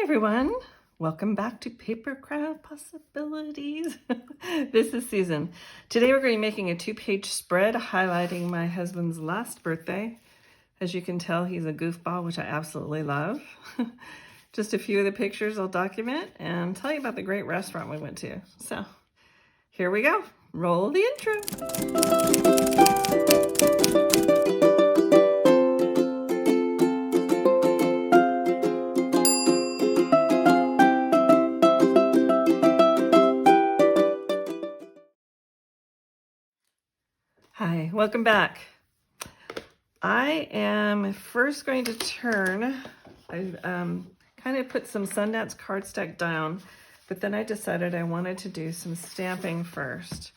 everyone, welcome back to Paper Craft Possibilities. This is Susan. Today we're going to be making a 2-page spread highlighting my husband's last birthday. As you can tell, he's a goofball, which I absolutely love. Just a few of the pictures I'll document and tell you about the great restaurant we went to. So here we go. Roll the intro. Hi, welcome back. I am first going to turn, I kind of put some Sundance cardstock down, but then I decided I wanted to do some stamping first.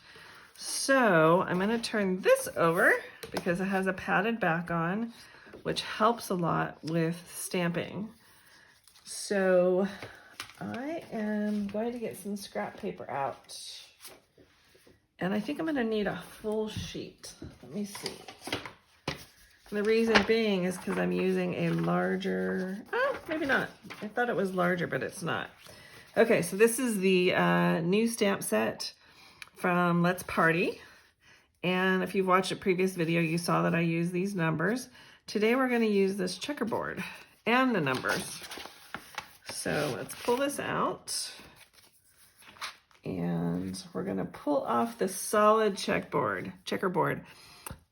So I'm going to turn this over because it has a padded back on, which helps a lot with stamping. So I am going to get some scrap paper out. And I think I'm gonna need a full sheet. Let me see. And the reason being is because I'm using a larger, maybe not. I thought it was larger, but it's not. Okay, so this is the new stamp set from Let's Party. And if you've watched a previous video, you saw that I use these numbers. Today we're gonna use this checkerboard and the numbers. So let's pull this out. And we're gonna pull off the solid checkerboard.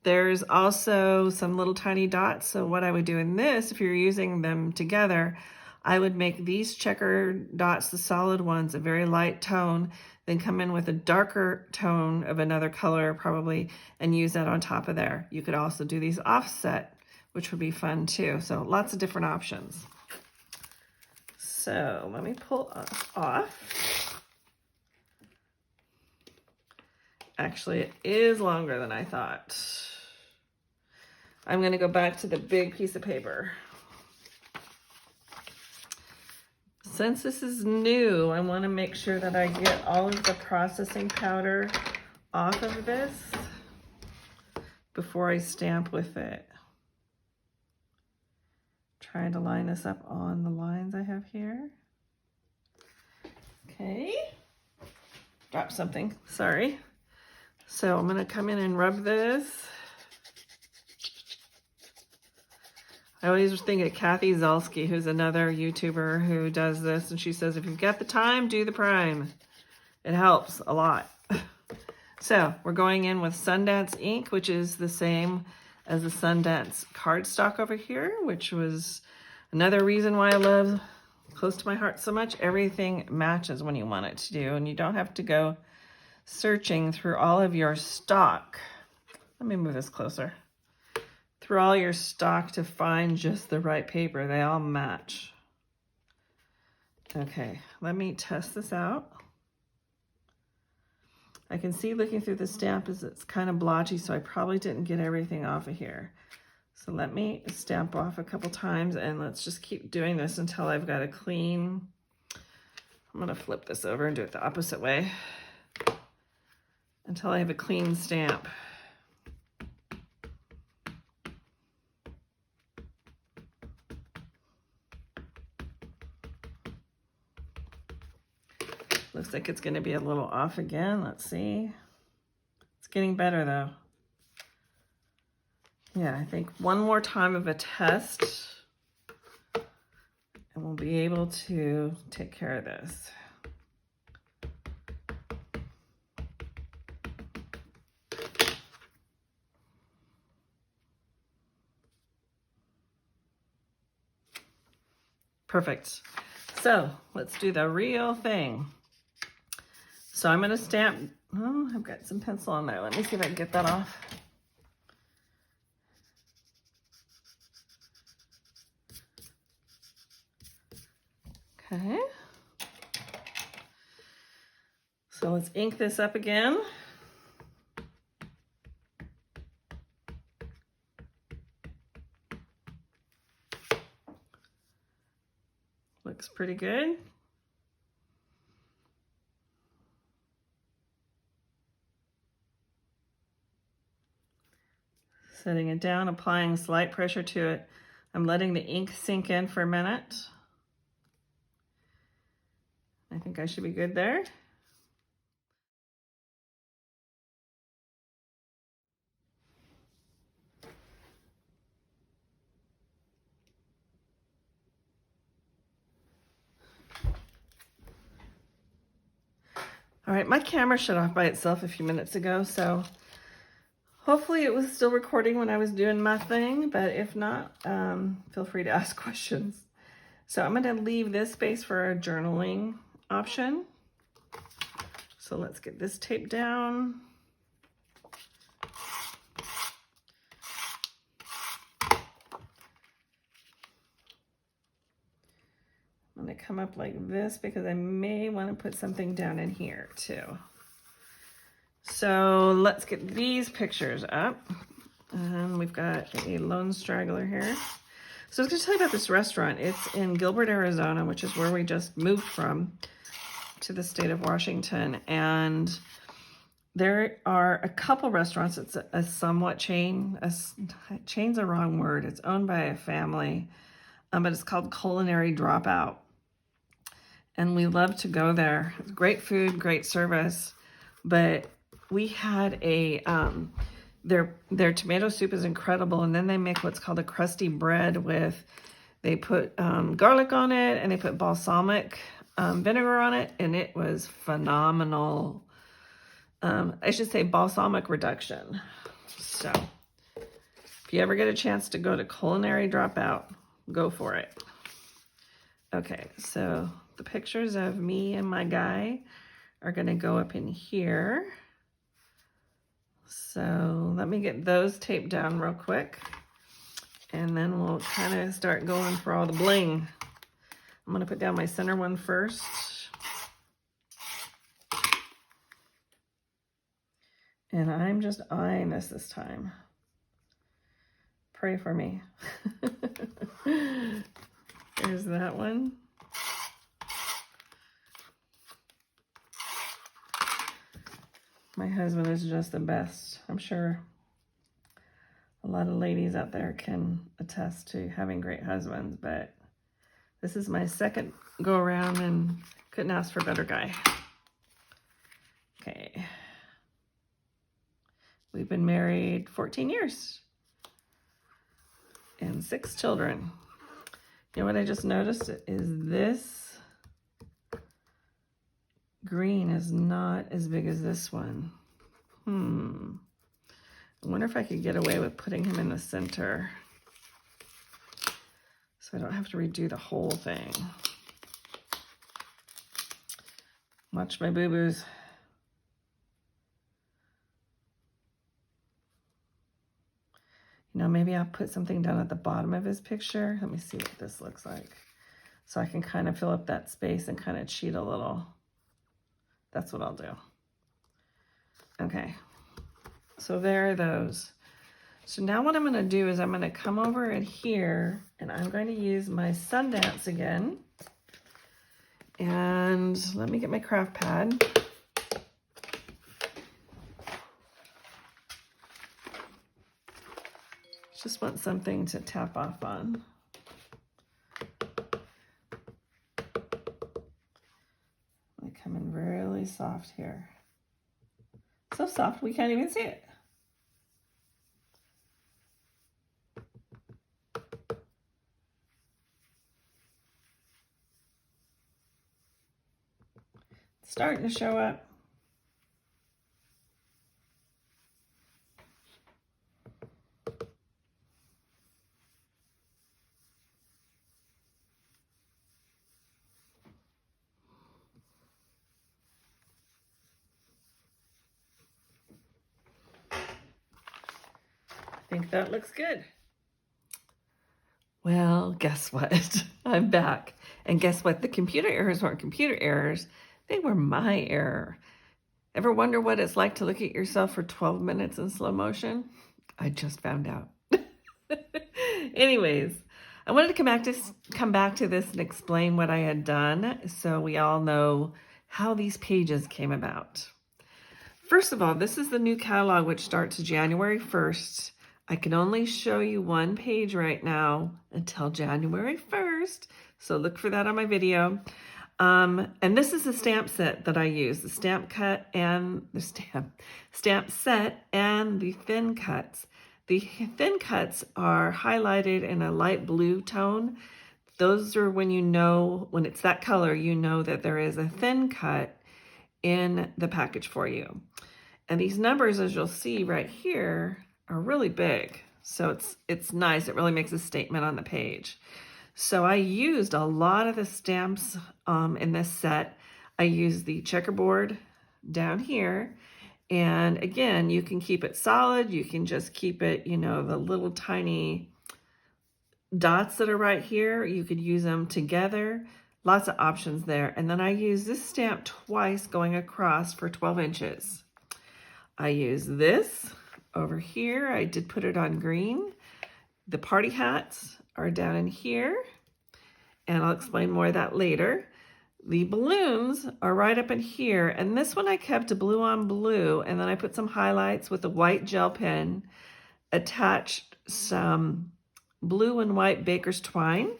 There's also some little tiny dots. So what I would do in this, if you're using them together, I would make these checker dots, the solid ones, a very light tone, then come in with a darker tone of another color probably, and use that on top of there. You could also do these offset, which would be fun too. So lots of different options. So let me pull off. Actually, it is longer than I thought. I'm gonna go back to the big piece of paper. Since this is new, I wanna make sure that I get all of the processing powder off of this before I stamp with it. Trying to line this up on the lines I have here. Okay, dropped something, sorry. So I'm gonna come in and rub this. I always think of Kathy Zalski, who's another YouTuber who does this, and she says, if you've got the time, do the prime. It helps a lot. So we're going in with Sundance ink, which is the same as the Sundance cardstock over here, which was another reason why I love close to my heart so much. Everything matches when you want it to do, and you don't have to go searching through all of your stock. Let me move this closer. Through all your stock to find just the right paper. They all match. Okay, let me test this out. I can see looking through the stamp is it's kind of blotchy, so I probably didn't get everything off of here. So let me stamp off a couple times and let's just keep doing this until I've got a clean. I'm gonna flip this over and do it the opposite way. Until I have a clean stamp. Looks like it's going to be a little off again. Let's see. It's getting better though. Yeah, I think one more time of a test and we'll be able to take care of this. Perfect. So let's do the real thing. So I'm going to stamp. Oh, I've got some pencil on there. Let me see if I can get that off. Okay. So let's ink this up again. Looks pretty good. Setting it down, applying slight pressure to it. I'm letting the ink sink in for a minute. I think I should be good there. All right, my camera shut off by itself a few minutes ago, so hopefully it was still recording when I was doing my thing, but if not, feel free to ask questions. So I'm gonna leave this space for a journaling option. So let's get this taped down. I'm gonna come up like this because I may want to put something down in here too. So let's get these pictures up. And we've got a lone straggler here. So I was gonna tell you about this restaurant. It's in Gilbert, Arizona, which is where we just moved from to the state of Washington. And there are a couple restaurants. It's a somewhat chain. Chain's a wrong word. It's owned by a family, but it's called Culinary Dropout. And we love to go there. It's great food, great service. But we had a, their tomato soup is incredible. And then they make what's called a crusty bread with, they put garlic on it and they put balsamic vinegar on it. And it was phenomenal. I should say balsamic reduction. So if you ever get a chance to go to Culinary Dropout, go for it. Okay, so the pictures of me and my guy are gonna go up in here. So let me get those taped down real quick. And then we'll kind of start going for all the bling. I'm gonna put down my center one first. And I'm just eyeing this time. Pray for me. There's that one. My husband is just the best. I'm sure a lot of ladies out there can attest to having great husbands, but this is my second go around and couldn't ask for a better guy. Okay. We've been married 14 years and 6 children. You know what I just noticed is this green is not as big as this one. I wonder if I could get away with putting him in the center so I don't have to redo the whole thing. Watch my boo-boos. You know, maybe I'll put something down at the bottom of his picture. Let me see what this looks like. So I can kind of fill up that space and kind of cheat a little. That's what I'll do. Okay, so there are those. So now what I'm gonna do is I'm gonna come over in here and I'm going to use my Sundance again. And let me get my craft pad. Just want something to tap off on. I come in really soft here. So soft we can't even see it. It's starting to show up. I think that looks good. Well, guess what? I'm back. And guess what? The computer errors weren't computer errors. They were my error. Ever wonder what it's like to look at yourself for 12 minutes in slow motion? I just found out. Anyways, I wanted to come back to this and explain what I had done so we all know how these pages came about. First of all, this is the new catalog, which starts January 1st. I can only show you one page right now until January 1st. So look for that on my video. And this is the stamp set that I use, the stamp cut and the stamp set and the thin cuts. The thin cuts are highlighted in a light blue tone. Those are when you know, when it's that color, you know that there is a thin cut in the package for you. And these numbers, as you'll see right here, are really big. So it's nice. It really makes a statement on the page. So I used a lot of the stamps in this set. I used the checkerboard down here. And again, you can keep it solid. You can just keep it, you know, the little tiny dots that are right here. You could use them together. Lots of options there. And then I use this stamp twice going across for 12 inches. I use this over here. I did put it on green. The party hats are down in here, and I'll explain more of that later. The balloons are right up in here, and this one I kept a blue on blue, and then I put some highlights with a white gel pen, attached some blue and white baker's twine.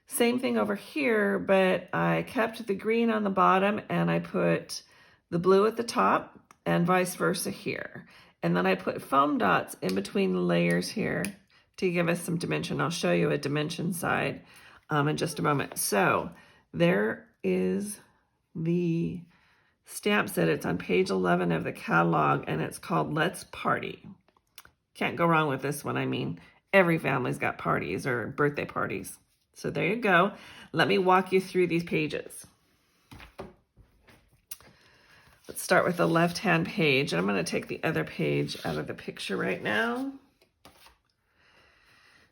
Same thing over here, but I kept the green on the bottom, and I put the blue at the top, and vice versa here. And then I put foam dots in between the layers here to give us some dimension. I'll show you a dimension side in just a moment. So there is the stamp set. It's on page 11 of the catalog, and it's called Let's Party. Can't go wrong with this one. I mean, every family's got parties or birthday parties. So there you go. Let me walk you through these pages. Let's start with the left-hand page. I'm going to take the other page out of the picture right now.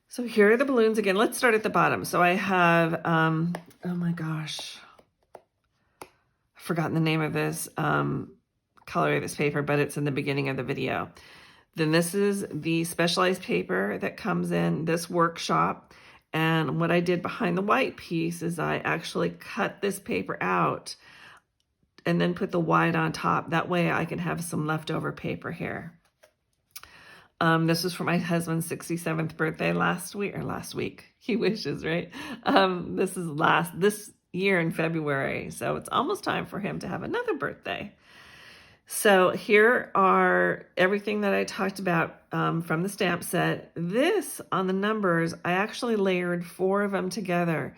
So here are the balloons again. Let's start at the bottom. So I have, oh my gosh, I've forgotten the name of this color of this paper, but it's in the beginning of the video. Then this is the specialized paper that comes in this workshop. And what I did behind the white piece is I actually cut this paper out and then put the white on top. That way I can have some leftover paper here. This was for my husband's 67th birthday last week. He wishes, right? This is this year in February. So it's almost time for him to have another birthday. So here are everything that I talked about from the stamp set. This, on the numbers, I actually layered 4 of them together.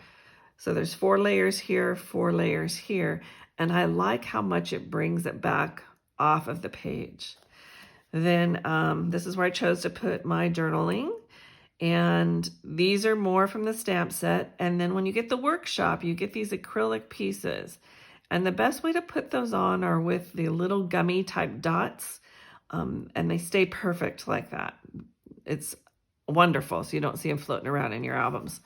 So there's 4 layers here, 4 layers here. And I like how much it brings it back off of the page. Then this is where I chose to put my journaling. And these are more from the stamp set. And then when you get the workshop, you get these acrylic pieces. And the best way to put those on are with the little gummy type dots. And they stay perfect like that. It's wonderful, so you don't see them floating around in your albums.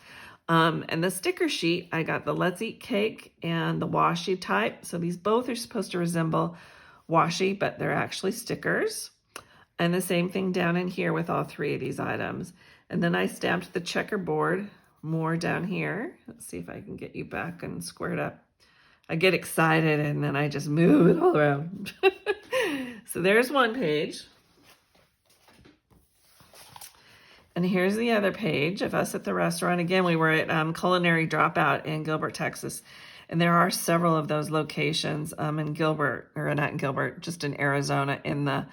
And the sticker sheet, I got the Let's Eat Cake and the washi type. So these both are supposed to resemble washi, but they're actually stickers. And the same thing down in here with all 3 of these items. And then I stamped the checkerboard more down here. Let's see if I can get you back and squared up. I get excited and then I just move it all around. So there's one page. And here's the other page of us at the restaurant. Again, we were at Culinary Dropout in Gilbert, Texas. And there are several of those locations in Gilbert, or not in Gilbert, just in Arizona, in the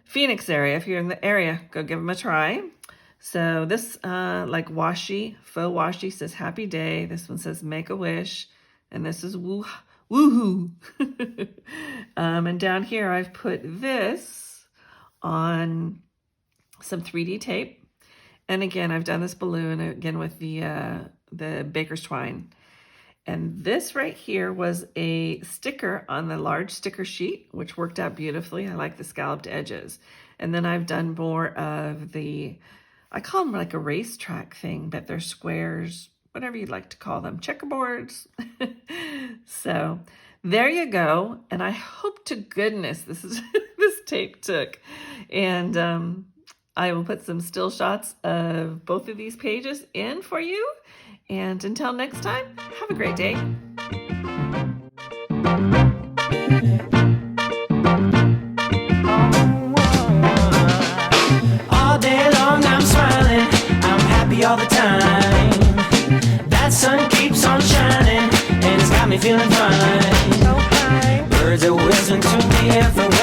Phoenix area. If you're in the area, go give them a try. So this, like washi, faux washi says happy day. This one says make a wish. And this is woohoo. And down here, I've put this on some 3D tape. And again, I've done this balloon again with the baker's twine. And this right here was a sticker on the large sticker sheet, which worked out beautifully. I like the scalloped edges. And then I've done more of the, I call them like a racetrack thing, but they're squares, whatever you'd like to call them, checkerboards. So there you go. And I hope to goodness this tape took. And I will put some still shots of both of these pages in for you. And until next time, have a great day. All day long I'm smiling, I'm happy all the time. That sun keeps on shining, and it's got me got me feeling fine. Oh, hi. Birds are whistling to me everywhere